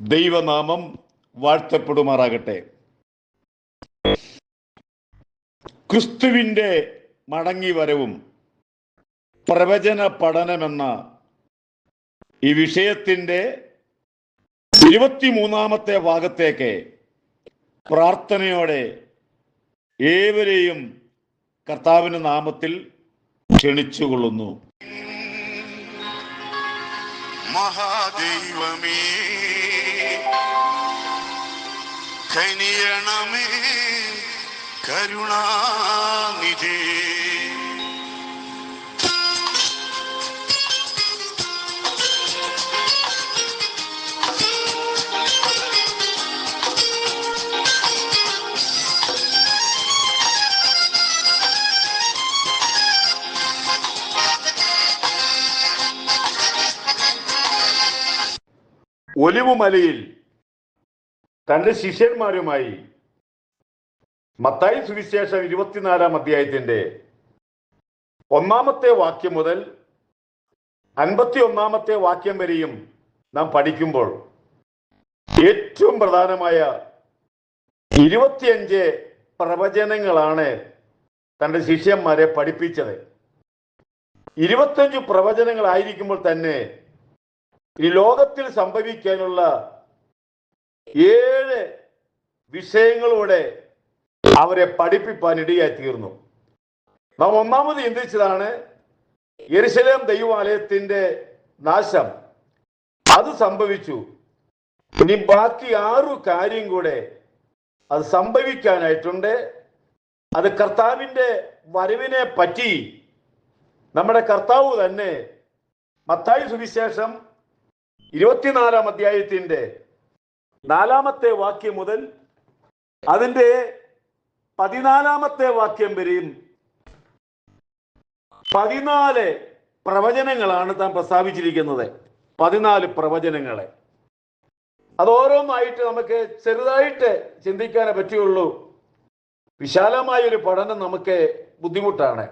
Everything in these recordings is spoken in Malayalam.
ദൈവനാമം വാഴ്ത്തപ്പെടുമാറാകട്ടെ. ക്രിസ്തുവിൻ്റെ മടങ്ങിവരവും പ്രവചന പഠനമെന്ന ഈ വിഷയത്തിൻ്റെ 23-ാമത്തെ ഭാഗത്തേക്ക് പ്രാർത്ഥനയോടെ ഏവരെയും കർത്താവിൻ്റെ നാമത്തിൽ ക്ഷണിച്ചുകൊള്ളുന്നു. മഹാദൈവമേ കനിയണമേ, കരുണാനിധി ഒലിവുമലയിൽ തൻ്റെ ശിഷ്യന്മാരുമായി മത്തായി സുവിശേഷം 24-ാം അധ്യായത്തിൻ്റെ 1-ാമത്തെ വാക്യം മുതൽ 51-ാമത്തെ വാക്യം വരെയും നാം പഠിക്കുമ്പോൾ ഏറ്റവും പ്രധാനമായ 25 പ്രവചനങ്ങളാണ് തൻ്റെ ശിഷ്യന്മാരെ പഠിപ്പിച്ചത്. 25 പ്രവചനങ്ങളായിരിക്കുമ്പോൾ തന്നെ ഈ ലോകത്തിൽ സംഭവിക്കാനുള്ള 7 വിഷയങ്ങളോടെ അവരെ പഠിപ്പിക്കാൻ ഇടയായി തീർന്നു. നാം ഒന്നാമത് ചിന്തിച്ചതാണ് യെരുശലേം ദൈവാലയത്തിന്റെ നാശം. അത് സംഭവിച്ചു. ഇനി ബാക്കി 6 കാര്യം കൂടെ അത് സംഭവിക്കാനായിട്ടുണ്ട്. അത് കർത്താവിൻ്റെ വരവിനെ പറ്റി നമ്മുടെ കർത്താവ് തന്നെ മത്തായി സുവിശേഷം 24-ാം അധ്യായത്തിന്റെ 4-ാമത്തെ വാക്യം മുതൽ അതിൻ്റെ 14-ാമത്തെ വാക്യം വരെയും 14 പ്രവചനങ്ങളാണ് താൻ പ്രസ്താവിച്ചിരിക്കുന്നത്. 14 പ്രവചനങ്ങളെ അത് ഓരോന്നായിട്ട് നമുക്ക് ചെറുതായിട്ട് ചിന്തിക്കാനേ പറ്റുള്ളൂ. വിശാലമായൊരു പഠനം നമുക്ക് ബുദ്ധിമുട്ടാണ്.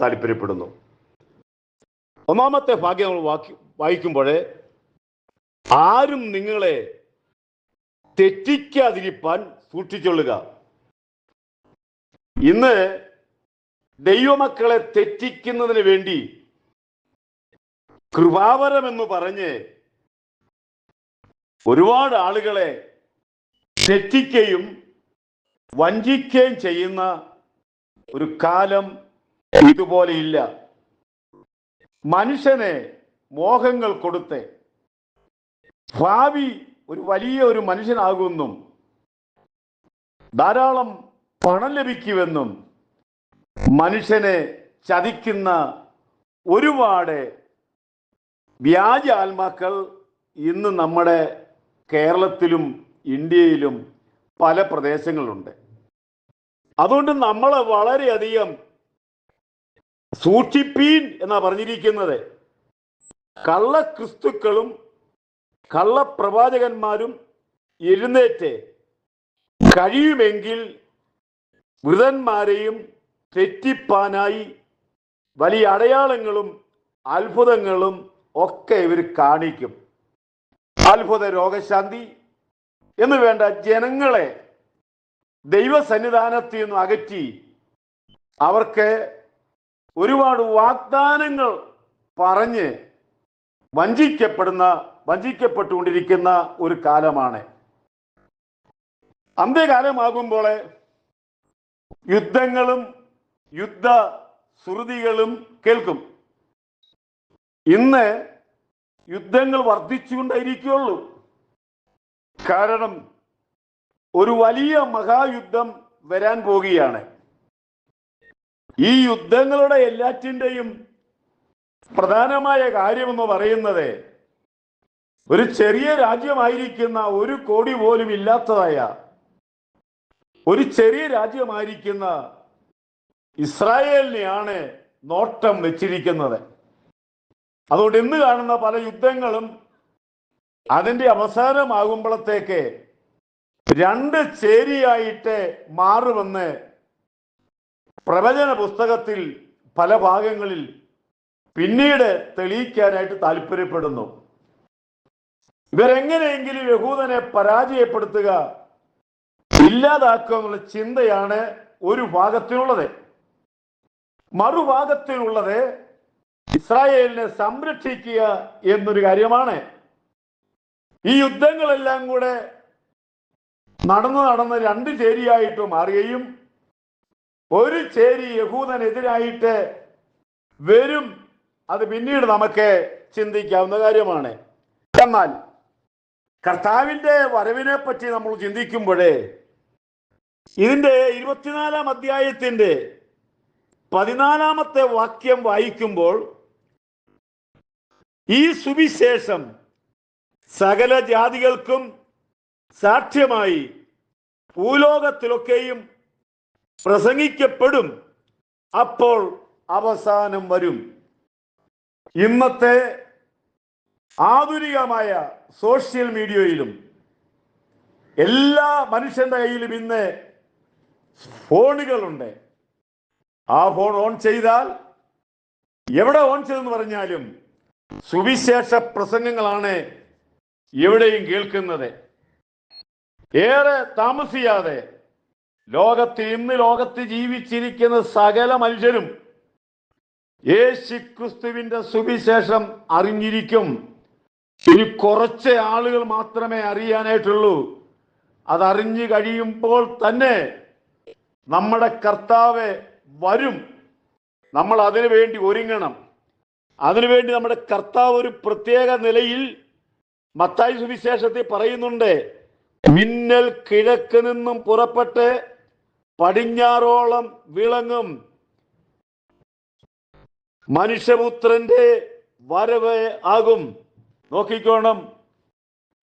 താല്പര്യപ്പെടുന്നു. ഒന്നാമത്തെ ഭാഗ്യം നമ്മൾ വായിക്കുമ്പോൾ ആരും നിങ്ങളെ തെറ്റിക്കാതിരിപ്പാൻ സൂക്ഷിച്ചൊള്ളുക. ഇന്ന് ദൈവമക്കളെ തെറ്റിക്കുന്നതിന് വേണ്ടി കൃപാവരമെന്ന് പറഞ്ഞ് ഒരുപാട് ആളുകളെ തെറ്റിക്കുകയും വഞ്ചിക്കുകയും ചെയ്യുന്ന ഒരു കാലം ഇതുപോലെ ഇല്ല. മനുഷ്യനെ മോഹങ്ങൾ കൊടുത്ത് ഭാവി ഒരു വലിയ ഒരു മനുഷ്യനാകുമെന്നും ധാരാളം പണം ലഭിക്കുമെന്നും മനുഷ്യനെ ചതിക്കുന്ന ഒരുപാട് വ്യാജ ആത്മാക്കൾ ഇന്ന് നമ്മുടെ കേരളത്തിലും ഇന്ത്യയിലും പല പ്രദേശങ്ങളുണ്ട്. അതുകൊണ്ട് നമ്മൾ വളരെയധികം സൂക്ഷിപ്പീൻ എന്നാ പറഞ്ഞിരിക്കുന്നത്. കള്ള ക്രിസ്തുക്കളും കള്ളപ്രവാചകന്മാരും എഴുന്നേറ്റ് കഴിയുമെങ്കിൽ വൃതന്മാരെയും തെറ്റിപ്പാനായി വലിയ അടയാളങ്ങളും അത്ഭുതങ്ങളും ഒക്കെ ഇവർ കാണിക്കും. അത്ഭുത രോഗശാന്തി എന്ന് വേണ്ട ജനങ്ങളെ ദൈവസന്നിധാനത്തിൽ നിന്ന് അകറ്റി അവർക്ക് ഒരുപാട് വാഗ്ദാനങ്ങൾ പറഞ്ഞ് വഞ്ചിക്കപ്പെട്ടുകൊണ്ടിരിക്കുന്ന ഒരു കാലമാണ്. അന്ത്യകാലമാകുമ്പോൾ യുദ്ധങ്ങളും യുദ്ധ ശ്രുതികളും കേൾക്കും. ഇന്ന് യുദ്ധങ്ങൾ വർദ്ധിച്ചുകൊണ്ടേയിരിക്കുകയുള്ളൂ. കാരണം ഒരു വലിയ മഹായുദ്ധം വരാൻ പോകുകയാണ്. ഈ യുദ്ധങ്ങളുടെ എല്ലാറ്റിൻ്റെയും പ്രധാനമായ കാര്യമെന്ന് പറയുന്നത് ഒരു ചെറിയ രാജ്യമായിരിക്കുന്ന 1 കോടി പോലും ഇല്ലാത്തതായ ഒരു ചെറിയ രാജ്യമായിരിക്കുന്ന ഇസ്രായേലിനെയാണ് നോട്ടം വെച്ചിരിക്കുന്നത്. അതുകൊണ്ട് ഇന്ന് കാണുന്ന പല യുദ്ധങ്ങളും അതിൻ്റെ അവസാനമാകുമ്പോഴത്തേക്ക് 2 ചേരിയായിട്ട് മാറുമെന്ന് പ്രവചന പുസ്തകത്തിൽ പല ഭാഗങ്ങളിൽ പിന്നീട് തെളിയിക്കാനായിട്ട് താല്പര്യപ്പെടുന്നു. ഇവരെങ്ങനെയെങ്കിലും യഹൂദനെ പരാജയപ്പെടുത്തുക, ഇല്ലാതാക്കുക എന്നുള്ള ചിന്തയാണ് ഒരു ഭാഗത്തിനുള്ളത്. മറുഭാഗത്തിനുള്ളത് ഇസ്രായേലിനെ സംരക്ഷിക്കുക എന്നൊരു കാര്യമാണ്. ഈ യുദ്ധങ്ങളെല്ലാം കൂടെ നടന്ന് രണ്ട് ചേരിയായിട്ട് മാറുകയും ഒരു ചേരി യഹൂദനെതിരായിട്ട് വരും. അത് പിന്നീട് നമുക്ക് ചിന്തിക്കാവുന്ന കാര്യമാണ്. എന്നാൽ കർത്താവിന്റെ വരവിനെ പറ്റി നമ്മൾ ചിന്തിക്കുമ്പോഴേ ഇതിന്റെ 24-ാം അധ്യായത്തിന്റെ 14-ാമത്തെ വാക്യം വായിക്കുമ്പോൾ ഈ സുവിശേഷം സകല ജാതികൾക്കും സാക്ഷ്യമായി ഭൂലോകത്തിലൊക്കെയും പ്രസംഗിക്കപ്പെടും, അപ്പോൾ അവസാനം വരും. ഇന്നത്തെ ആധുനികമായ സോഷ്യൽ മീഡിയയിലും എല്ലാ മനുഷ്യന്റെ കയ്യിലും ഇന്ന് ഫോണുകളുണ്ട്. ആ ഫോൺ ഓൺ ചെയ്താൽ എവിടെ ഓൺ ചെയ്തെന്ന് പറഞ്ഞാലും സുവിശേഷ പ്രസംഗങ്ങളാണ് എവിടെയും കേൾക്കുന്നത്. ഏറെ താമസിയാതെ ലോകത്ത് ജീവിച്ചിരിക്കുന്ന സകല മനുഷ്യരും യേശുക്രിസ്തുവിന്റെ സുവിശേഷം അറിഞ്ഞിരിക്കും. ഇനി കുറച്ച് ആളുകൾ മാത്രമേ അറിയാനായിട്ടുള്ളൂ. അതറിഞ്ഞു കഴിയുമ്പോൾ തന്നെ നമ്മുടെ കർത്താവ് വരും. നമ്മൾ അതിനു വേണ്ടി ഒരുങ്ങണം. അതിനുവേണ്ടി നമ്മുടെ കർത്താവ് ഒരു പ്രത്യേക നിലയിൽ മത്തായി സുവിശേഷത്തിൽ പറയുന്നുണ്ട്. മിന്നൽ കിഴക്ക് നിന്നും പുറപ്പെട്ട് പടിഞ്ഞാറോളം വിളങ്ങും, മനുഷ്യപുത്രന്റെ വരവ് ആകും. നോക്കിക്കോണം,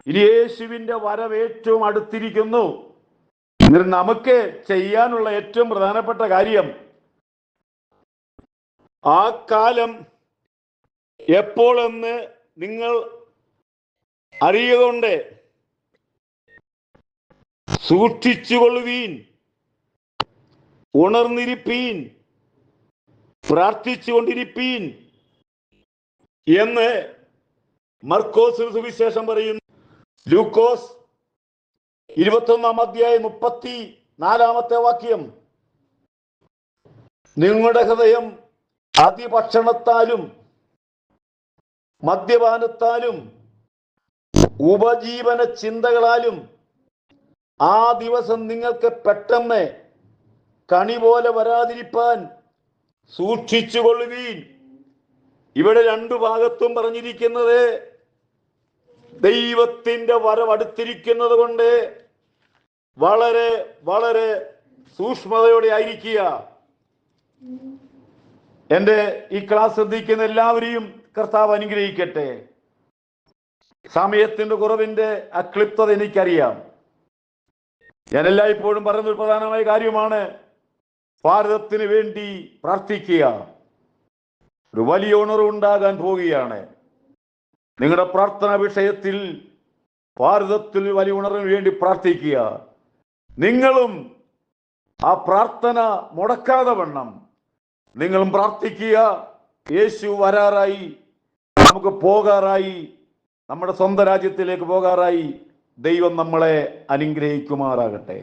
ഇനി യേശുവിന്റെ വരവ് ഏറ്റവും അടുത്തിരിക്കുന്നു. എന്നിട്ട് നമുക്ക് ചെയ്യാനുള്ള ഏറ്റവും പ്രധാനപ്പെട്ട കാര്യം ആ കാലം എപ്പോഴെന്ന് നിങ്ങൾ അറിയുകൊണ്ട് സൂക്ഷിച്ചുകൊള്ളുവീൻ, ഉണർന്നിരിപ്പീൻ, പ്രാർത്ഥിച്ചുകൊണ്ടിരിപ്പീൻ എന്ന് മർക്കോസ് സുവിശേഷം പറയുന്നു. ലൂക്കോസ് 21-ാം അധ്യായം 34-ാമത്തെ വാക്യം, നിങ്ങളുടെ ഹൃദയം അതിഭക്ഷണത്താലും മദ്യപാനത്താലും ഉപജീവന ചിന്തകളാലും ആ ദിവസം നിങ്ങൾക്ക് പെട്ടെന്ന് കണി പോലെ വരാതിരിപ്പാൻ സൂക്ഷിച്ചുകൊള്ളുവീൻ. ഇവിടെ രണ്ടു ഭാഗത്തും പറഞ്ഞിരിക്കുന്നത് ദൈവത്തിന്റെ വരവടുത്തിരിക്കുന്നത് കൊണ്ട് വളരെ വളരെ സൂക്ഷ്മതയോടെ ആയിരിക്കുക. എൻ്റെ ഈ ക്ലാസ് ശ്രദ്ധിക്കുന്ന എല്ലാവരെയും കർത്താവ് അനുഗ്രഹിക്കട്ടെ. സമയത്തിന്റെ കുറവിന്റെ അക്ലിപ്തത എനിക്കറിയാം. ഞാൻ എല്ലായ്പ്പോഴും പറയുന്ന ഒരു പ്രധാനമായ കാര്യമാണ് ഭാരതത്തിന് വേണ്ടി പ്രാർത്ഥിക്കുക. ഒരു വലിയ ഉണർവുണ്ടാകാൻ പോവുകയാണ്. നിങ്ങളുടെ പ്രാർത്ഥന വിഷയത്തിൽ ഭാരതത്തിൽ വലിയ ഉണർവിന് വേണ്ടി പ്രാർത്ഥിക്കുക. നിങ്ങളും ആ പ്രാർത്ഥന മുടക്കാതെ വണ്ണം നിങ്ങളും പ്രാർത്ഥിക്കുക. യേശു വരാറായി, നമുക്ക് പോകാറായി, നമ്മുടെ സ്വന്തം രാജ്യത്തിലേക്ക് പോകാറായി. ദൈവം നമ്മളെ അനുഗ്രഹിക്കുമാറാകട്ടെ.